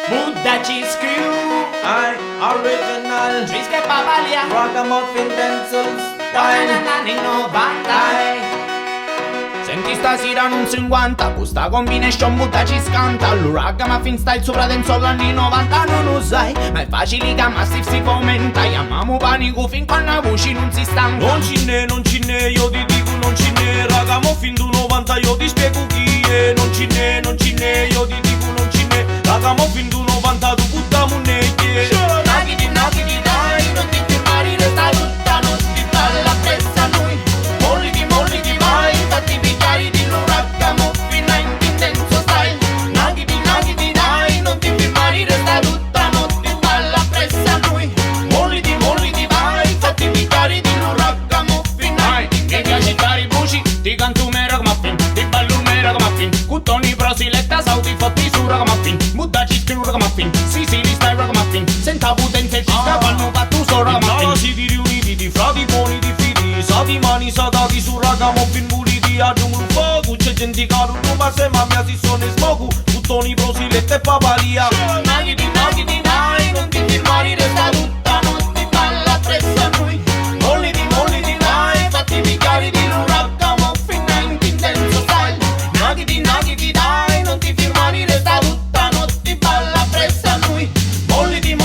Buddha Cheese Crew, Original Trisca Pavalia, Ragamuffin Pencils anni 90. Senti stasera non 50, questa combination Buddha ci scanta. Ragamuffin style sopra dentro anni 90 non lo sai, ma è facile che Massive si fomenta. Chiamiamo panico fin quando la voce non si stanca. Non ci ne, io ti dico non ci ne. Ragamuffin du 90 io ti spiego chi è. Non ci ne, io ti dico non ci ne. Ragamuffin du 90 tu buttiamo neglie. Nagiti dai, non ti firmare, resta tutta notte dalla pressa a noi. Molliti vai, fatti pigliare di un Ragamuffin in intenso style. Nagiti dai, non ti firmare, resta tutta notte dalla pressa a noi. Molliti vai, fatti pigliare di un Ragamuffin. Mi piace dare i voci, ti canto me Ragamuffin, ti ballo me Ragamuffin. Cuttoni prosiletta, sauti fatti su Ragamuffin. Buddha ci scrivo Ragamuffin, Sicily style Ragamuffin. Senta potenza e ci vanno fatto so Ragamuffin. Si riuniti di frati buoni di fidi. Sa di mani sadati su Ragamuffin puliti. Aggiungo un po', c'è gente che non ma se mamma si sono smogu. Cuttoni prosiletta e papalia. Nagiti dai, non ti firmare, resta tutta notte balla presso a noi. Molliti dai, fatti pigliare di un Ragamuffin in intenso style. Nagiti dai, non ti firmare, resta tutta notte balla presso a noi. Molliti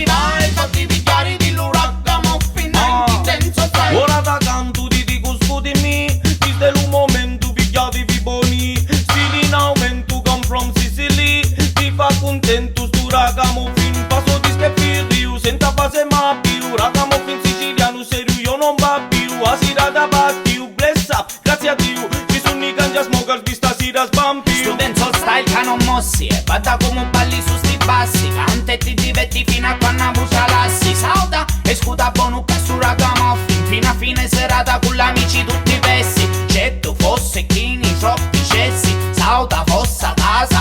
dai, fatti pigliare di un Ragamuffin in intenso style. Ora da canto ti dico scusami. Questo è un momento pigliatevi buoni. Stili in aumento come from Sicily. Ti fa contento stu Ragamuffin. Passo di scherzi io senza base ma più. Ragamuffin siciliano serio io non va più. A sera da partiu, bless up, grazie a Dio. Ci sono i cangia smoker di stasera sbampiu. Studenzo style che non mossi e vada come balli su sti bassi. Canta e ti diverti fino a quando busa lassi. Sauda e scuda buono per su Ragamuffin. Fino a fine serata con l'amici tutti pessi. C'è tu fosse chini troppi cessi. Sauda fossa casa